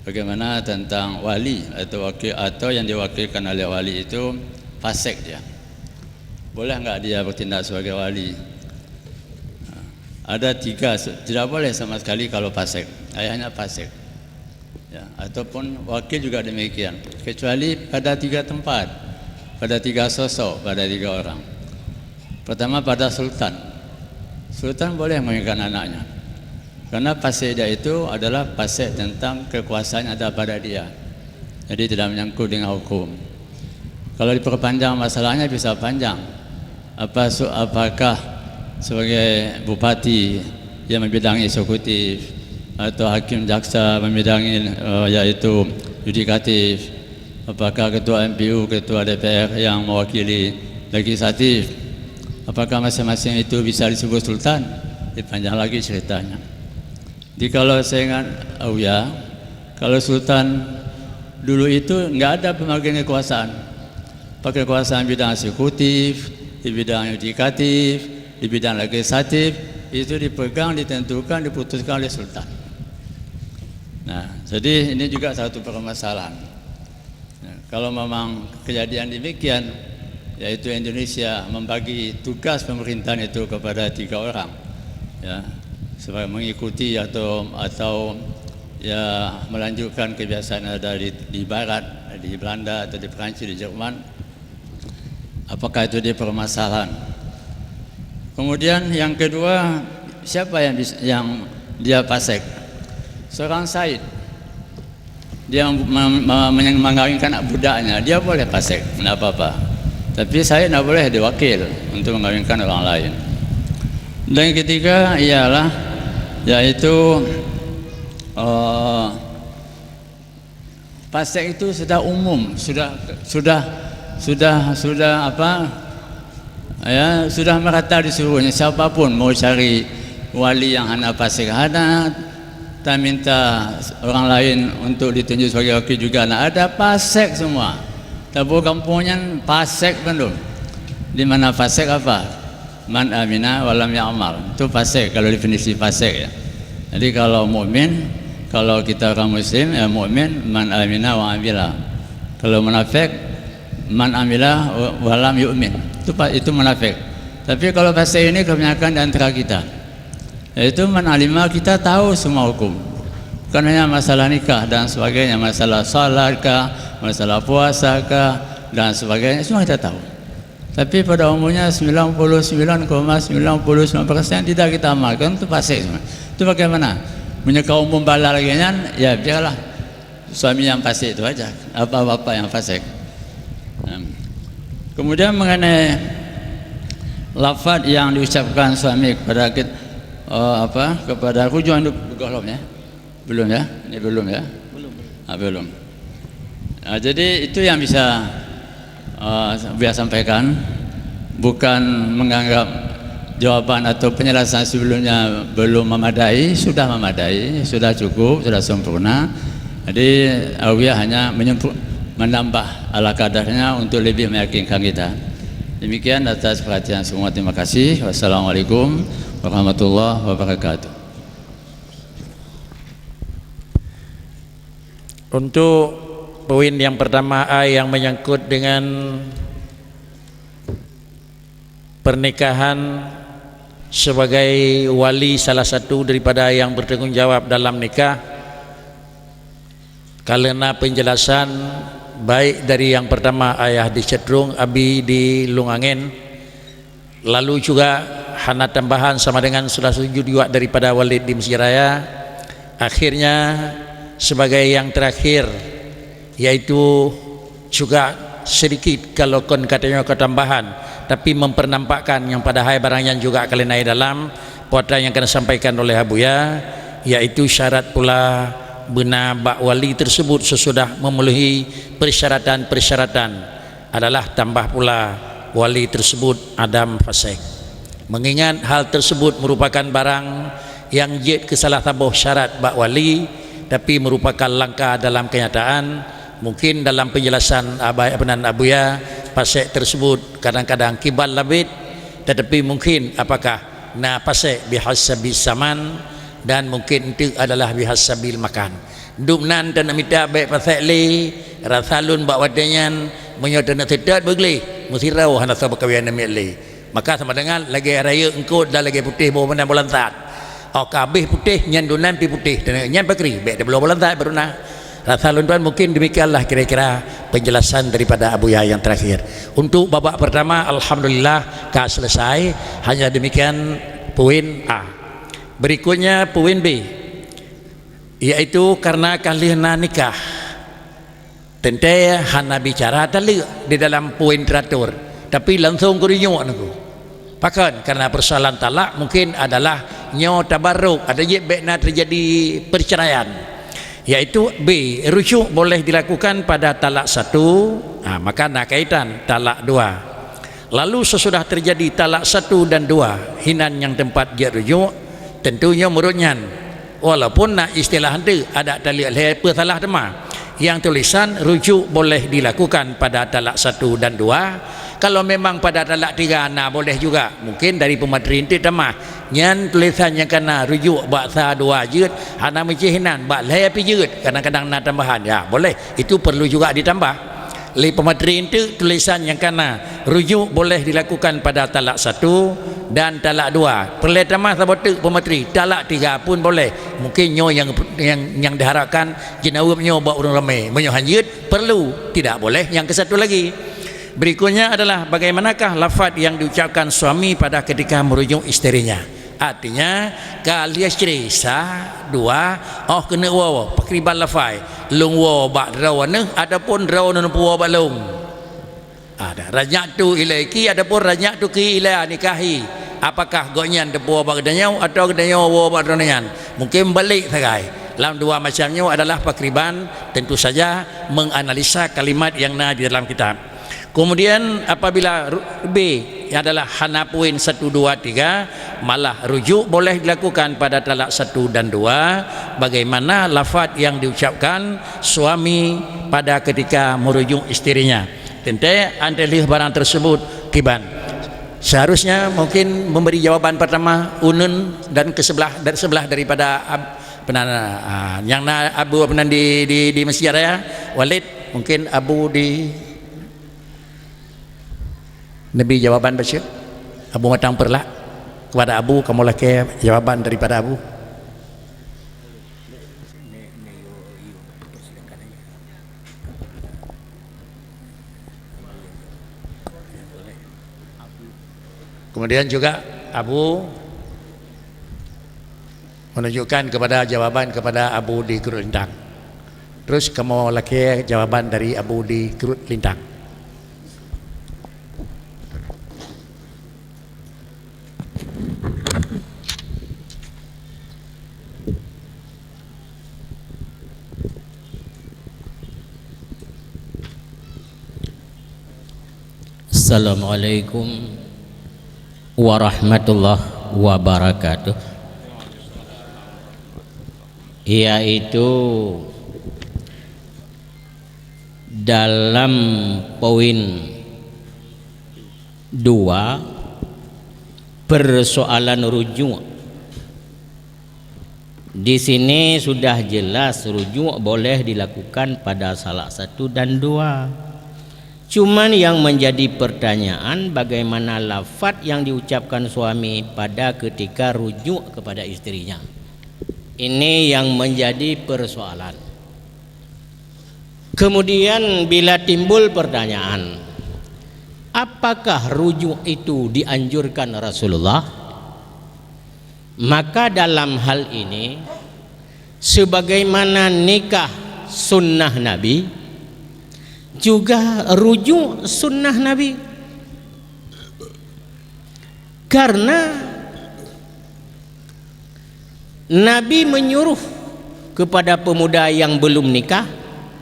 Bagaimana tentang wali atau wakil atau yang diwakilkan oleh wali itu fasik dia. Boleh enggak dia bertindak sebagai wali? Ada 3, tidak boleh sama sekali kalau fasik. Ayahnya fasik. Ya, ataupun wakil juga demikian. Kecuali pada 3 tempat, pada 3 sosok, pada 3 orang. Pertama pada sultan. Sultan boleh menginginkan anaknya. Karena fasik dia itu adalah fasik tentang kekuasaan ada pada dia. Jadi tidak menyangkut dengan hukum. Kalau diperpanjang masalahnya bisa panjang. Apakah sebagai bupati yang membidangi eksekutif atau hakim jaksa membidangi yaitu yudikatif, apakah ketua MPU, ketua DPR yang mewakili legislatif, apakah masing-masing itu bisa disebut sultan? Panjang lagi ceritanya. Jadi kalau saya ingat kalau sultan dulu itu nggak ada pembagian kekuasaan. Pakai kekuasaan bidang eksekutif, di bidang yudikatif, di bidang legislatif, itu dipegang, ditentukan, diputuskan oleh sultan. Nah, jadi ini juga satu permasalahan. Nah, kalau memang kejadian demikian, yaitu Indonesia membagi tugas pemerintahan itu kepada 3 orang, ya, supaya mengikuti atau ya melanjutkan kebiasaan ada di Barat, di Belanda atau di Perancis, di Jerman. Apakah itu dia permasalahan? Kemudian yang kedua, siapa yang dia fasik? Seorang Said, dia mengawinkan budaknya, dia boleh fasik, tidak apa-apa. Tapi saya tidak boleh diwakil untuk mengawinkan orang lain. Dan yang ketiga ialah yaitu fasik itu sudah umum, sudah merata di seluruhnya. Siapapun mau cari wali yang hana fasik, hana tak minta orang lain untuk ditunjuk sebagai wakil juga, nak ada fasik semua. Tapi kampungnya fasik penuh. Di mana fasik apa? Man amina walam ya'mal. Itu fasik kalau definisi fasik, ya. Jadi kalau mukmin, kalau kita orang muslim, ya mukmin man amina wa amila. Kalau munafik, man amila walam yu'min. Itu munafik. Tapi kalau fasik ini kebanyakan di antara kita, yaitu man alima, kita tahu semua hukum, bukan hanya masalah nikah dan sebagainya, masalah salat kah, masalah puasa kah dan sebagainya, semua kita tahu. Tapi pada umumnya 99,99% tidak kita amalkan. Itu fasik semua. Itu bagaimana? Menyeka umum bala lagi kan? Ya biarlah suami yang fasik itu aja, apa-apa yang fasik. Kemudian mengenai lafaz yang diucapkan suami kepada kepada rujukan belum ya? Belum ya? Ini belum ya? Belum. Nah, jadi itu yang bisa biar sampaikan, bukan menganggap jawaban atau penjelasan sebelumnya belum memadai, sudah memadai, sudah cukup, sudah sempurna. Jadi Awiyah hanya menambah ala kadarnya untuk lebih meyakinkan kita. Demikian atas perhatian semua, terima kasih. Wassalamualaikum warahmatullahi wabarakatuh. Untuk poin yang pertama A yang menyangkut dengan pernikahan sebagai wali salah satu daripada yang bertanggung jawab dalam nikah, karena penjelasan baik dari yang pertama ayah di Cetrung, abi di Lungangin, lalu juga hana tambahan sama dengan sudah setuju juga daripada Walid di Mesir Raya. Akhirnya sebagai yang terakhir, yaitu juga sedikit kalau kon katanya ketambahan, tapi mempernampakkan yang pada hai barang yang juga kalian dalam puatan yang akan disampaikan oleh Abuya, yaitu syarat pula benar bak wali tersebut sesudah memenuhi persyaratan adalah tambah pula wali tersebut adam fasik. Mengingat hal tersebut merupakan barang yang jid kesalah tabuh syarat bak wali, tapi merupakan langkah dalam kenyataan. Mungkin dalam penjelasan Abuya, fasik tersebut kadang-kadang kibal labid, tetapi mungkin apakah na fasik bihasabi saman, dan mungkin itu adalah bihasabil makan. Dumnan dan minta baik fasik li rasalun bak wadanyan menyodana tidak begli musirau hana sabak kawian li. Maka sama dengan lagi raya engkau dah lagi putih bawa mana bolantat. Oh kabeh putih nyan dunan pi putih dan nyan bakri baik dah belum bolantat baru na. Rasulun tuan, mungkin demikianlah kira-kira penjelasan daripada Abuya yang terakhir. Untuk babak pertama alhamdulillah telah selesai. Hanya demikian poin A. Berikutnya poin B, yaitu karena kalian nikah tentu hana bicara tali di dalam poin teratur, tapi langsung kurinyuk aku Pakan karena persoalan talak mungkin adalah nyo tabarruk, ada je bekna terjadi perceraian. Yaitu B, rujuk boleh dilakukan pada talak 1, maka nak kaitan talak 2. Lalu sesudah terjadi talak 1 dan 2, hinan yang tempat dia rujuk tentunya merunyan. Walaupun nak istilah itu ada tali apa salah tema. Yang tulisan rujuk boleh dilakukan pada talak 1 dan 2. Kalau memang pada talak 3 boleh juga. Mungkin dari pemateri itu tema. Yang tulisannya kena rujuk baksa 2 jut, hana mencihinan bak leh api jut, kadang-kadang nak tambahan. Ya, boleh. Itu perlu juga ditambah. Li pemateri itu tulisan yang kena rujuk boleh dilakukan pada talak 1 dan talak 2. Perlu tambah sahabat pemateri talak 3 pun boleh. Mungkin nyo yang diharapkan jenawab nyo buat orang ramai menyohanjut perlu, tidak boleh. Yang ke satu lagi berikutnya adalah bagaimanakah lafaz yang diucapkan suami pada ketika merujuk isterinya. Artinya kali isteri dua kena wawa pakriban lafai lung wa bak rawana adapun rawana puwa balung ada rajak tu ilaiki adapun rajak tu ki ila nikahi. Apakah gonyan depuwa bak danyau atau danyau wa bak ranyan, mungkin balik sagai. Dalam dua macamnya adalah pakriban tentu saja menganalisa kalimat yang ada di dalam kitab. Kemudian apabila B adalah hanapuin 1, 2, 3, malah rujuk boleh dilakukan pada talak 1 dan 2. Bagaimana lafaz yang diucapkan suami pada ketika merujuk isterinya. Tentu antelih barang tersebut kiban. Seharusnya mungkin memberi jawaban pertama unun dan sebelah daripada yang Abu penan di Mesir ya. Walid mungkin Abu di Nabi jawaban baca Abu matang perlah kepada Abu, kamu laki jawaban daripada Abu. Kemudian juga Abu menunjukkan kepada jawaban kepada Abu di Kerut Lintang. Terus kamu laki jawaban dari Abu di Kerut Lintang. Assalamualaikum warahmatullahi wabarakatuh. Yaitu dalam poin 2 persoalan rujuk. Di sini sudah jelas rujuk boleh dilakukan pada salah 1 dan 2. Cuman yang menjadi pertanyaan bagaimana lafaz yang diucapkan suami pada ketika rujuk kepada istrinya. Ini yang menjadi persoalan. Kemudian bila timbul pertanyaan, apakah rujuk itu dianjurkan Rasulullah? Maka dalam hal ini sebagaimana nikah sunnah Nabi, juga rujuk sunnah Nabi. Karena Nabi menyuruh kepada pemuda yang belum nikah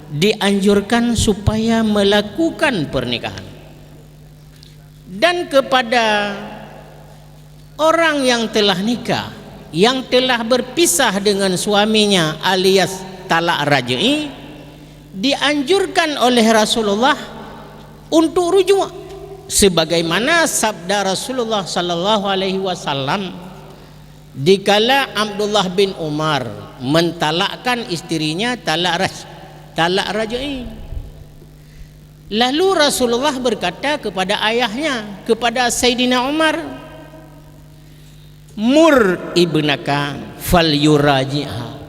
dianjurkan supaya melakukan pernikahan, dan kepada orang yang telah nikah, yang telah berpisah dengan suaminya alias talak raj'i, dianjurkan oleh Rasulullah untuk rujuk sebagaimana sabda Rasulullah sallallahu alaihi wasallam dikala Abdullah bin Umar mentalakkan istrinya talak raj'i. Lalu Rasulullah berkata kepada ayahnya, kepada Sayyidina Umar, mur ibnaka falyuraji'ha,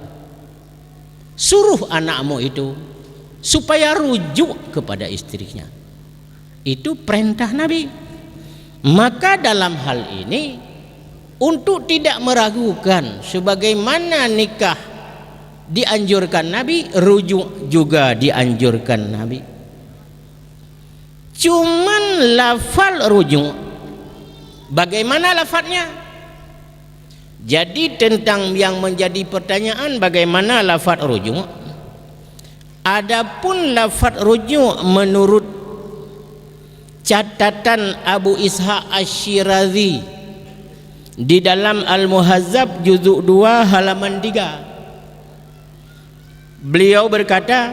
suruh anakmu itu supaya rujuk kepada istrinya. Itu perintah Nabi. Maka dalam hal ini untuk tidak meragukan sebagaimana nikah dianjurkan Nabi, rujuk juga dianjurkan Nabi. Cuman lafal rujuk bagaimana lafadznya? Jadi tentang yang menjadi pertanyaan bagaimana lafadz rujuk. Adapun lafadz rujuk menurut catatan Abu Ishaq Asy-Syirazi di dalam Al-Muhazzab juzuk 2 halaman 3, beliau berkata